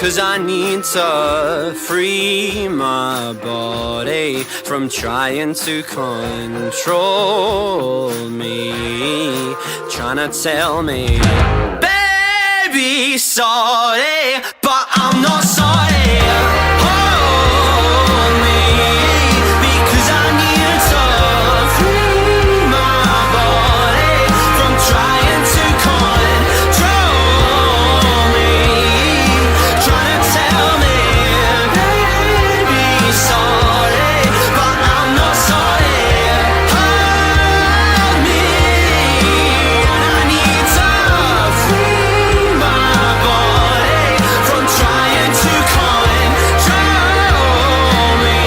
'cause I need to free my body from trying to control me, trying to tell me, baby, sorry, but I'm not sorry. Hold me, because I need to free my body from trying to control me, trying to tell me, baby, sorry, but I'm not sorry. Hold me, and I need to free my body from trying to control me,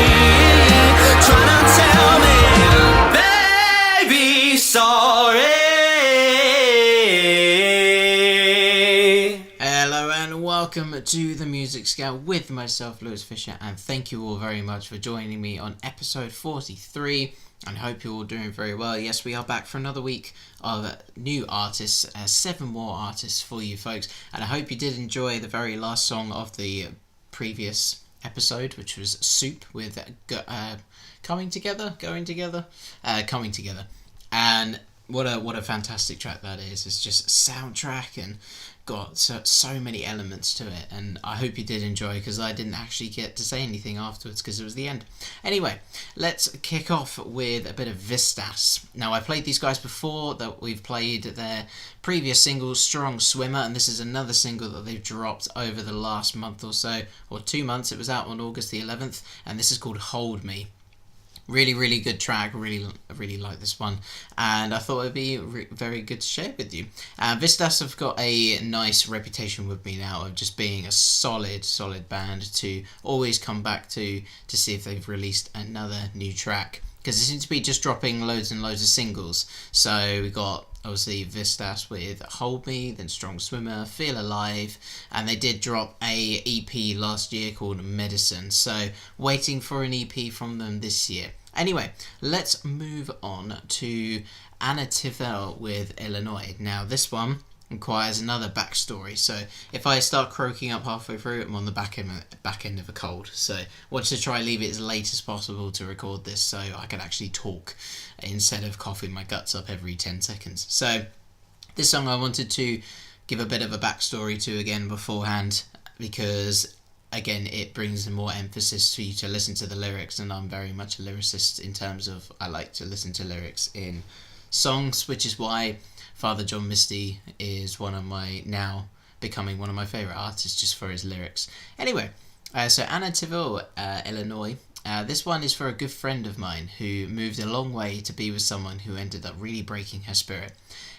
trying to tell me, baby, sorry. Hello and welcome to The Music Scout with myself, Lewis Fisher, and thank you all very much for joining me on episode 43, and hope you're all doing very well. Yes, we are back for another week of new artists, 7 more artists for you folks, and I hope you did enjoy the very last song of the previous episode, which was Soup with Coming Together, and what a fantastic track that is. It's just a soundtrack and got so many elements to it, and I hope you did enjoy, because I didn't actually get to say anything afterwards because it was the end. Anyway, let's kick off with a bit of Vistas. Now, I played these guys before, that we've played their previous single Strong Swimmer, and this is another single that they've dropped over the last month or so, or 2 months. It was out on August the 11th, and this is called Hold Me. Really good track. Really like this one, and I thought it'd be very good to share with you. Vistas have got a nice reputation with me now of just being a solid band to always come back to see if they've released another new track, because they seem to be just dropping loads and loads of singles. So we got obviously Vistas with Hold Me, then Strong Swimmer, Feel Alive, and they did drop a EP last year called Medicine, so waiting for an EP from them this year. Anyway, let's move on to Anna Tivel with Illinois. Now, this one requires another backstory, so if I start croaking up halfway through, I'm on the back end of a cold, so I want to try and leave it as late as possible to record this so I can actually talk instead of coughing my guts up every 10 seconds. So this song I wanted to give a bit of a backstory to again beforehand, because again it brings more emphasis for you to listen to the lyrics, and I'm very much a lyricist in terms of I like to listen to lyrics in songs, which is why Father John Misty is now becoming one of my favourite artists just for his lyrics. Anyway, so Anna Tivel, Illinois. This one is for a good friend of mine who moved a long way to be with someone who ended up really breaking her spirit.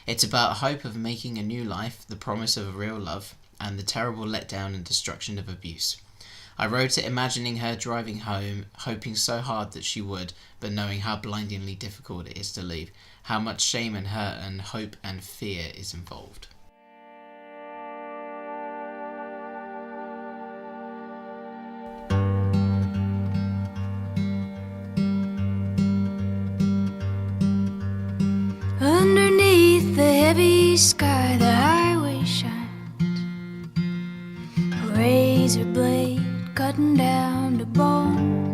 It's about hope of making a new life, the promise of a real love, and the terrible letdown and destruction of abuse. I wrote it imagining her driving home, hoping so hard that she would, but knowing how blindingly difficult it is to leave, how much shame and hurt and hope and fear is involved. Underneath the heavy sky, the highway shines, a razor blade cutting down to bone.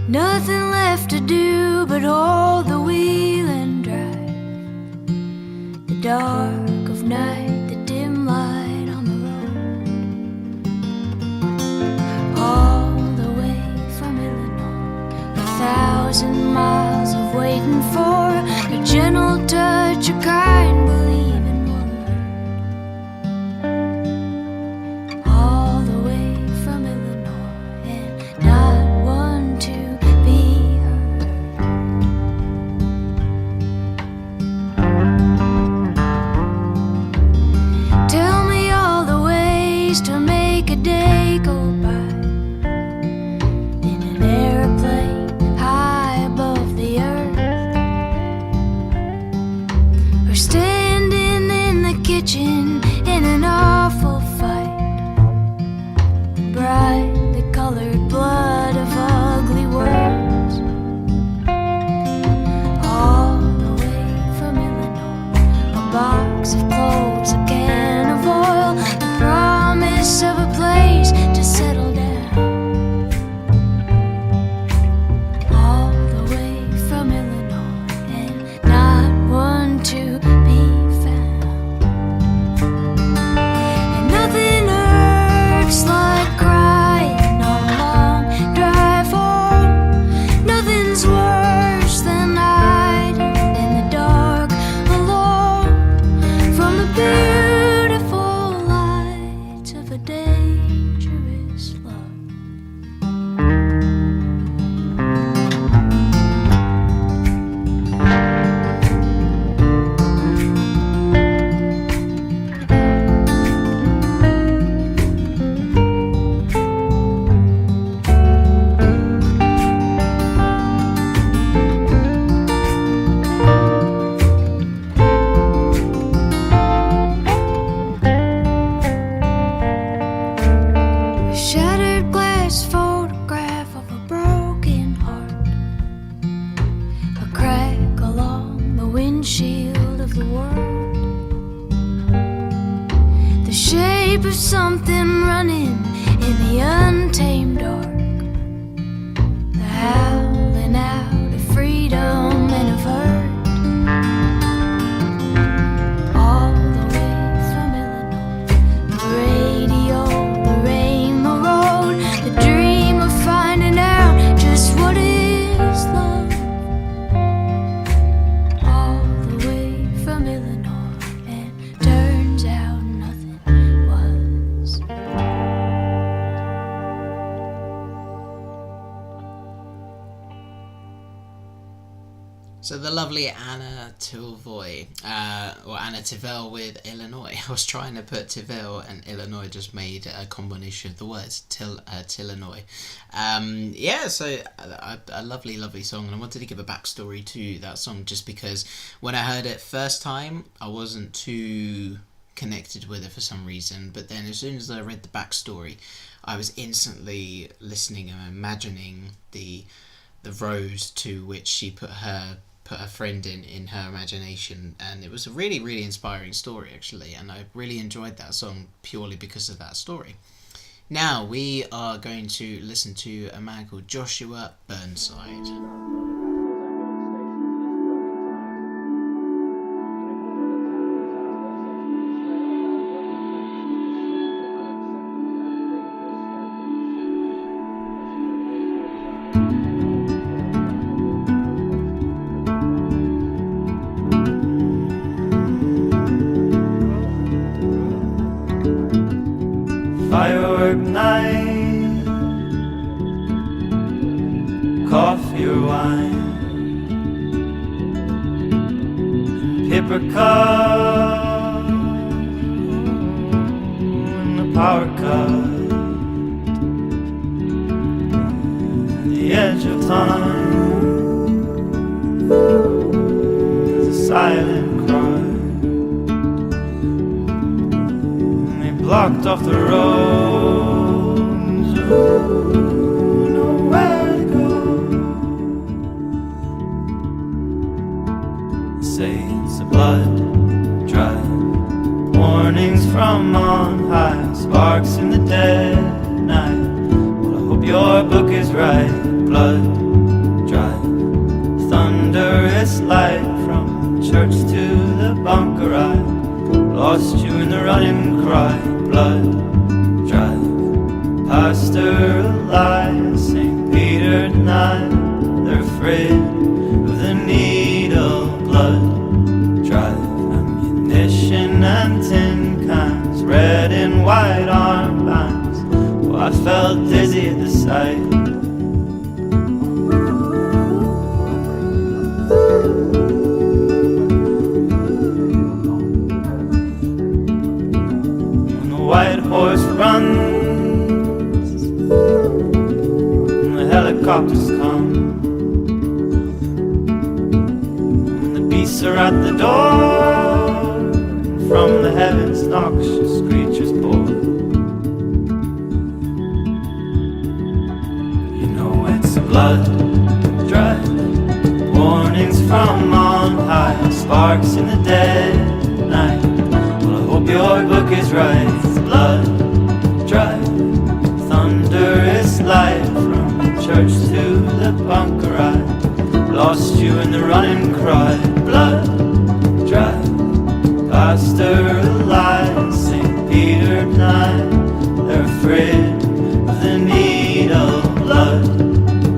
Nothing left to do but hold the wheel and drive. The dark of night, the dim light on the road. All the way from Illinois, 1,000 miles of waiting for a gentle touch, a kind believing word. All the way from Illinois, and not one to be heard. windshield of the world. The shape of something running in the untamed dark. The howling out of freedom and of hurt. All the way from Illinois, the radio, the rainbow road, the dream of finding out just what is love. All the way from Illinois, and turns out nothing was. So the lovely Anna Tivel, or Anna Tivel with Illinois. I was trying to put Tivel and Illinois, just made a combination of the words, Tillinois. Yeah, so a lovely, lovely song, and I wanted to give a backstory to that song just because when I heard it first time, I wasn't too connected with it for some reason, but then as soon as I read the backstory, I was instantly listening and imagining the road to which she put her friend in her imagination, and it was a really, really inspiring story actually, and I really enjoyed that song purely because of that story. Now we are going to listen to a man called Joshua Burnside. Firework night, coffee or wine, paper cup, and the power cut, the edge of time, there's a silent cry. Blocked off the roads, nowhere to go. Say it's a blood drive, warnings from on high, sparks in the dead night. Well, I hope your book is right. Blood drive, thunderous light from church to the bunker ride. Lost you in the running cry. Blood drive, pastor alive, St. Peter denied. They're afraid of the needle. Blood drive, ammunition and tin cans, red and white armbands. Oh, I felt dizzy at the sight. White horse runs, and the helicopters come, and the beasts are at the door, and from the heavens noxious creatures pour. You know it's a blood drive, warnings from on high, sparks in the dead night. Well, I hope your book is right. Blood drive, thunderous light from church to the bunker ride. Lost you in the running cry. Blood drive, pastor alive, St. Peter denied. They're afraid of the needle. Blood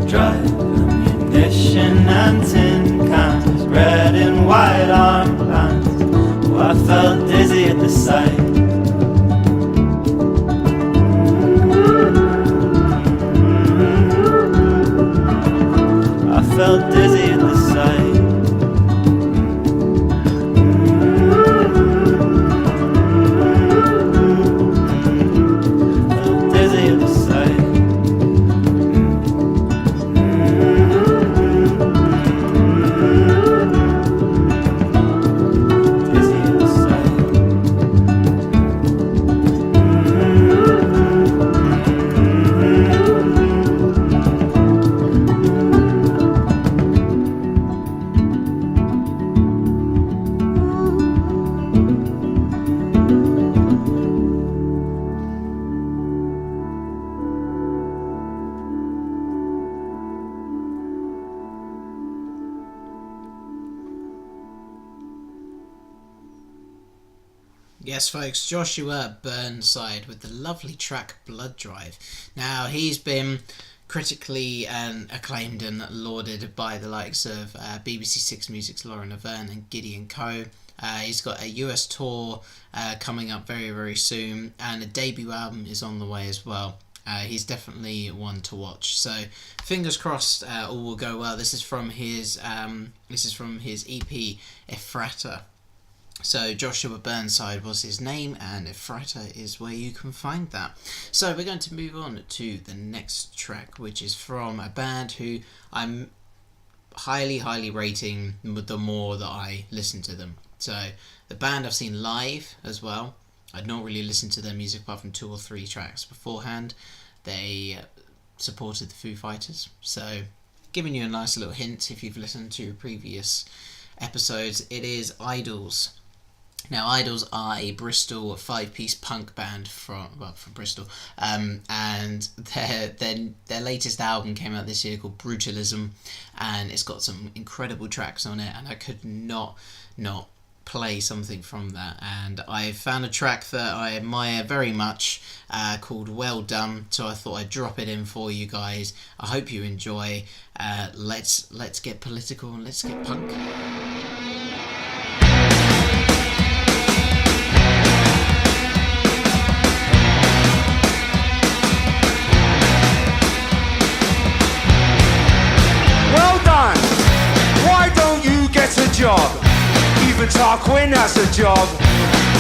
drive, ammunition and tin cans, red and white armbands. Oh, I felt dizzy at the sight. Felt dizzy at the sight. Felt dizzy at the sight. Dizzy at the sight. Yes, folks, Joshua Burnside with the lovely track Blood Drive. Now, he's been critically acclaimed and lauded by the likes of BBC Six Music's Lauren Laverne and Gideon Coe. He's got a US tour coming up very, very soon, and a debut album is on the way as well. He's definitely one to watch. So, fingers crossed, all will go well. This is from his EP Ephrata. So Joshua Burnside was his name, and Ephrata is where you can find that. So we're going to move on to the next track, which is from a band who I'm highly rating the more that I listen to them. So the band I've seen live as well. I'd not really listened to their music apart from 2 or 3 tracks beforehand. They supported the Foo Fighters. So giving you a nice little hint if you've listened to previous episodes, it is Idols. Now, Idols are a Bristol 5-piece punk band from Bristol, and their latest album came out this year called Brutalism, and it's got some incredible tracks on it, and I could not play something from that. And I found a track that I admire very much called Well Done, so I thought I'd drop it in for you guys. I hope you enjoy. Let's get political and let's get punk. Job. Even Tarquin has a job.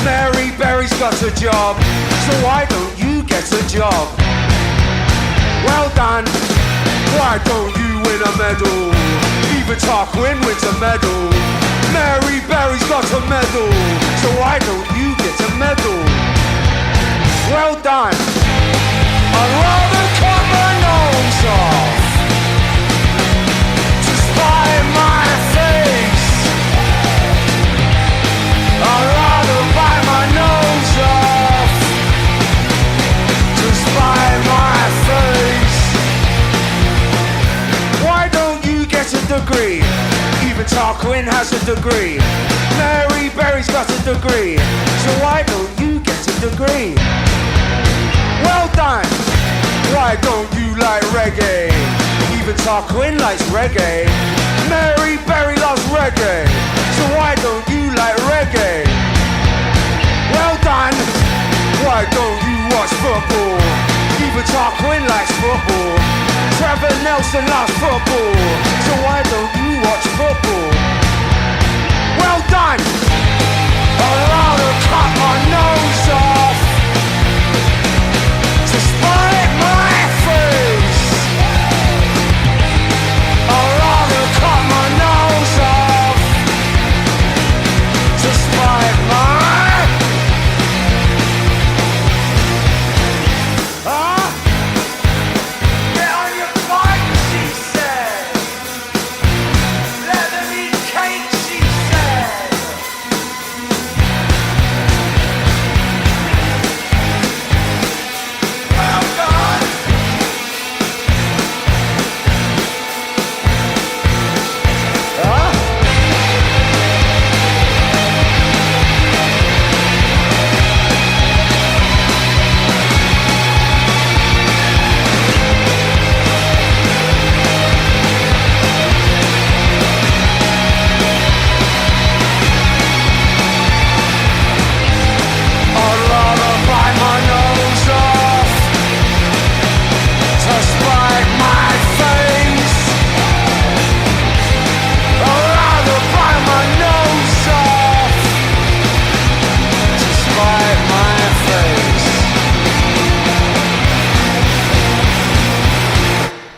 Mary Berry's got a job. So why don't you get a job? Well done. Why don't you win a medal? Even Tarquin wins a medal. Mary Berry's got a medal. So why don't you get a medal? Well done. I'd rather cut my nose off to spite my face. I'd rather bite my nose off to spite my face. Why don't you get a degree? Even Tarquin has a degree. Mary Berry's got a degree. So why don't you get a degree? Well done. Why don't you like reggae? Even Tarquin likes reggae. Mary Berry loves reggae. So why don't you like reggae? Well done. Why don't you watch football? Even Tarquin likes football. Trevor Nelson loves football. So why don't you watch football? Well done. I'd rather cut my nose off to spite my face. I'd rather cut my nose off to spite my get on your bike, she said. Let them eat cake, she said. Well done. I'd rather bite my nose off to spite my face. I'd rather bite my nose off to spite my face.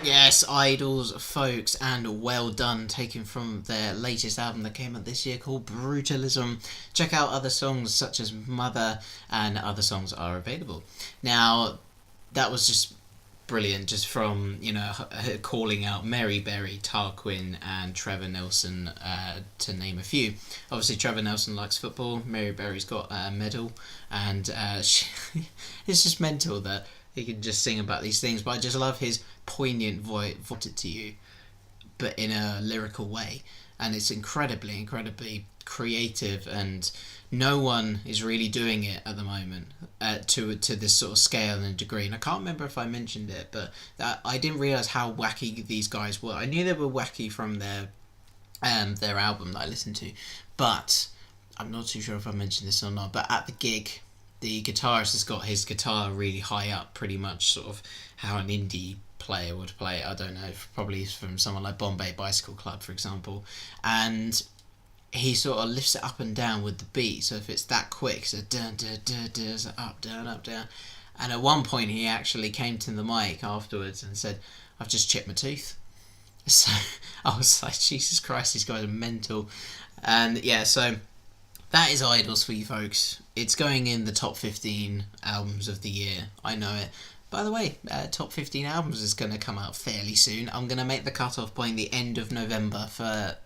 Yes, Idols, folks, and Well Done, taken from their latest album that came out this year called Brutalism. Check out other songs such as Mother, and other songs are available. Now, that was just brilliant, just from, calling out Mary Berry, Tarquin, and Trevor Nelson, to name a few. Obviously, Trevor Nelson likes football, Mary Berry's got a medal, and it's just mental that he can just sing about these things, but I just love his poignant voice, it to you, but in a lyrical way. and it's incredibly creative, and no one is really doing it at the moment to this sort of scale and degree. And I can't remember if I mentioned it, but I didn't realize how wacky these guys were. I knew they were wacky from their album that I listened to, but I'm not too sure if I mentioned this or not. But at the gig, the guitarist has got his guitar really high up, pretty much sort of how an indie player would play it. I don't know, probably from someone like Bombay Bicycle Club, for example, and he sort of lifts it up and down with the beat. So if it's that quick, so dun, dun, dun, dun, so up, down, and at one point he actually came to the mic afterwards and said, "I've just chipped my tooth." So I was like, Jesus Christ, these guys are mental. And yeah, so that is Idols for you folks. It's going in the top 15 albums of the year. I know it. By the way, top 15 albums is going to come out fairly soon. I'm going to make the cutoff point the end of November for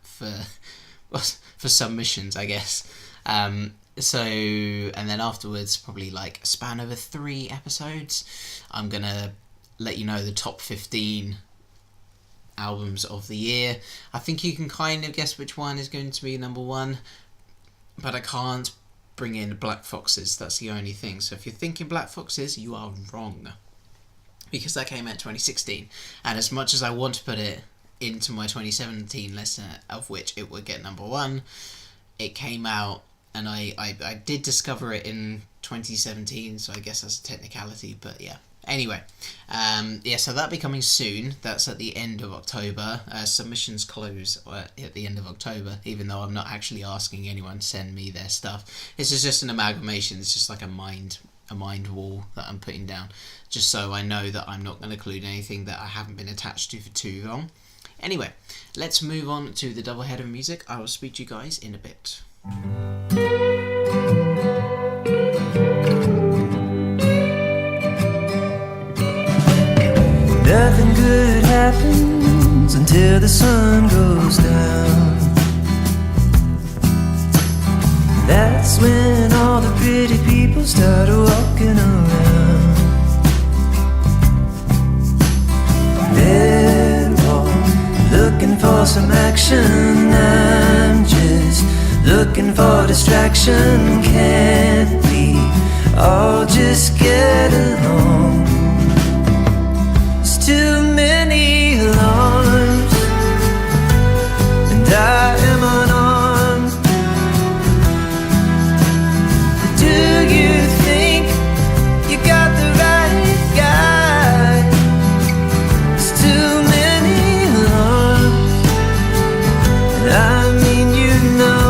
submissions, I guess. So, and then afterwards, probably like a span over 3 episodes, I'm going to let you know the top 15 albums of the year. I think you can kind of guess which one is going to be number 1, but I can't bring in Black Foxes. That's the only thing. So if you're thinking Black Foxes, you are wrong, because that came out 2016, and as much as I want to put it into my 2017 list, of which it would get number 1, it came out, and I did discover it in 2017, so I guess that's a technicality, but yeah. Anyway, so that'll be coming soon. That's at the end of October. Submissions close at the end of October, even though I'm not actually asking anyone to send me their stuff. This is just an amalgamation. It's just like a mind wall that I'm putting down, just so I know that I'm not going to include anything that I haven't been attached to for too long. Anyway, let's move on to the double head of music. I will speak to you guys in a bit. Nothing good happens until the sun goes down. That's when all the pretty people start walking around. They're all looking for some action. I'm just looking for distraction. Can't we all just get along? There's too many alarms, and I am unarmed. Do you think you got the right guy? There's too many alarms, and I mean you know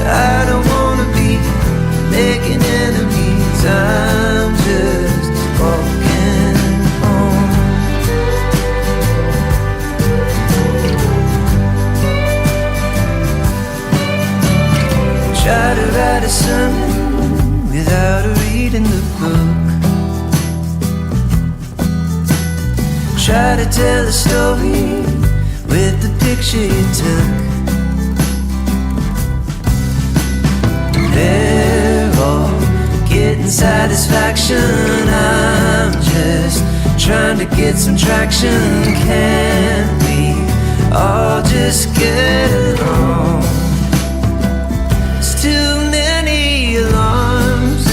I don't wanna be making enemies. I'm just walking home. Try to write a sermon without reading the book. Try to tell a story with the picture you took. They're all getting satisfaction. I'm just trying to get some traction. Can't we all just get along? There's too many alarms,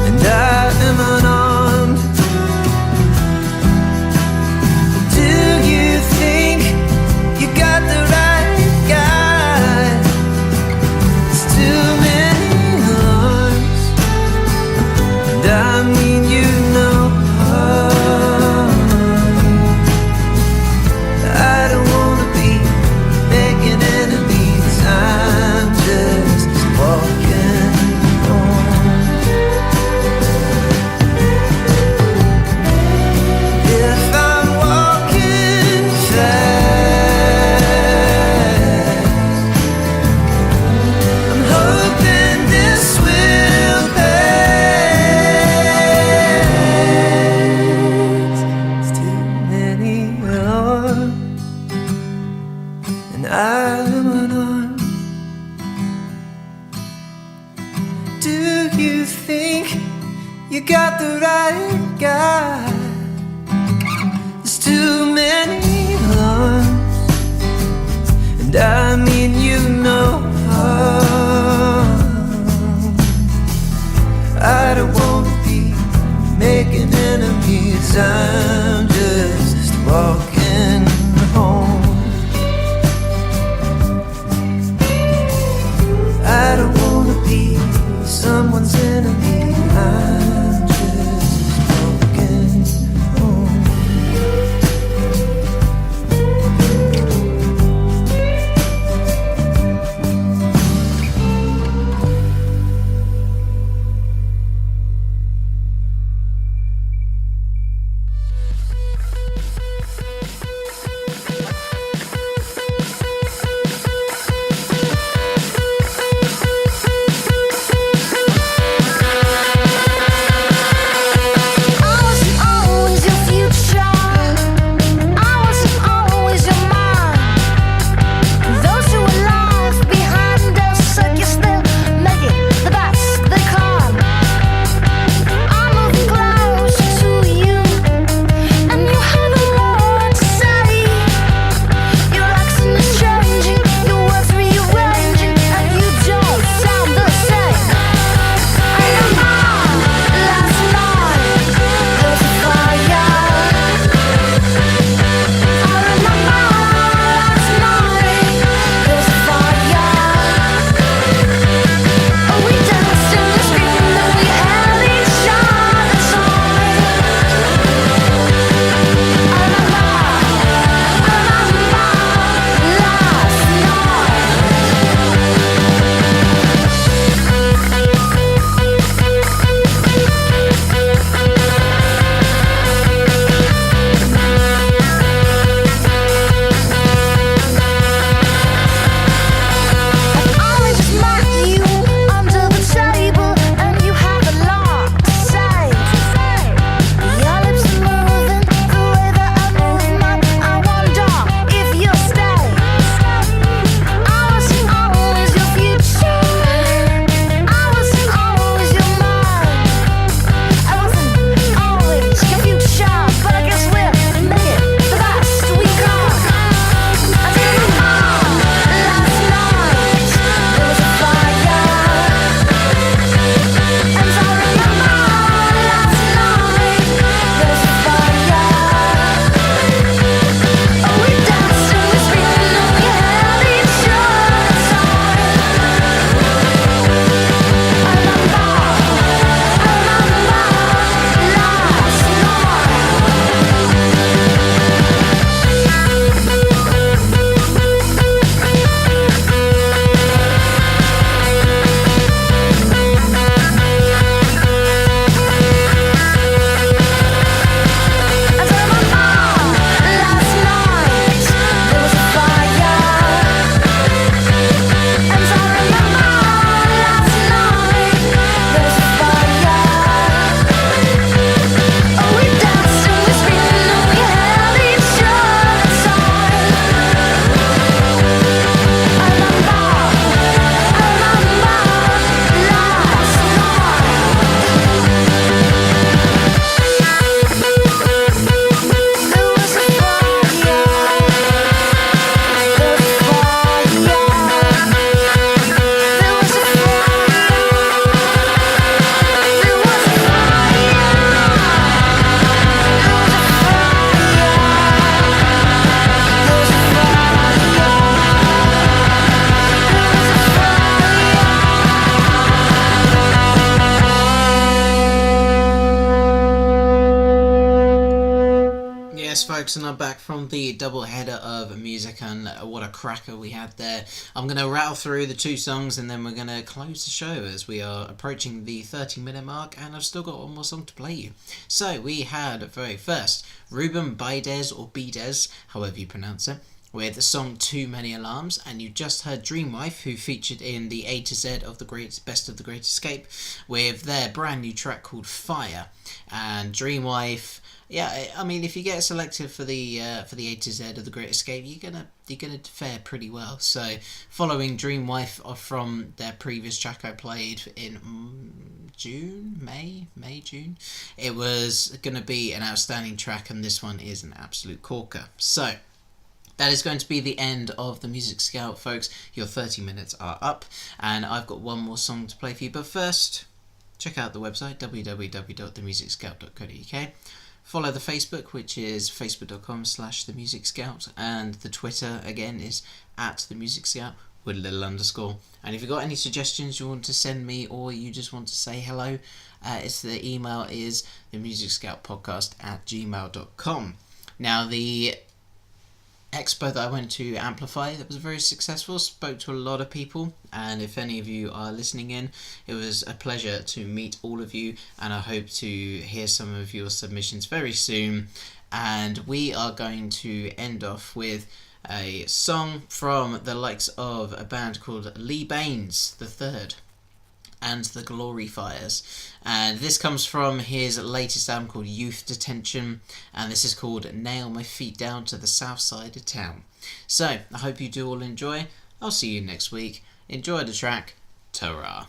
and I am unarmed. Do you think you got the right guy? There's too many alarms, and I mean you know I don't wanna be making enemies. I'm just walking home. If I'm walking fast, I'm hoping this will pass. It's too many alarms, and I'm unarmed. Do you think you got the right guy? There's too many alarms, and I mean you no harm. I don't wanna be making enemies, I'm just walking home. I don't wanna be someone's enemy, I'm just walking home. folks, and I'm back from the double header of music, and what a cracker we had there. I'm going to rattle through the two songs and then we're going to close the show as we are approaching the 30-minute mark, and I've still got one more song to play you. So we had very first Ruben Baidez, or Bides, however you pronounce it, with the song Too Many Alarms, and you just heard Dreamwife, who featured in the A to Z of the Best of the Great Escape, with their brand new track called Fire. And Dreamwife yeah, I mean, if you get selected for the A to Z of the Great Escape, you're gonna fare pretty well. So, following Dreamwife from their previous track I played in June, it was gonna be an outstanding track, and this one is an absolute corker. So, that is going to be the end of the Music Scout, folks. Your 30 minutes are up, and I've got one more song to play for you. But first, check out the website, www.themusicscout.co.uk. Follow the Facebook, which is facebook.com/themusicscout, and the Twitter, again, is @themusicscout with a little underscore. And if you've got any suggestions you want to send me, or you just want to say hello, the email is themusicscoutpodcast@gmail.com. Now, the expo that I went to Amplify, that was very successful, spoke to a lot of people, and if any of you are listening in, it was a pleasure to meet all of you, and I hope to hear some of your submissions very soon. And we are going to end off with a song from the likes of a band called Lee Baines III and the Glory Fires, and this comes from his latest album called Youth Detention, and this is called Nail My Feet Down to the South Side of Town. So I hope you do all enjoy. I'll see you next week. Enjoy the track. Ta-ra.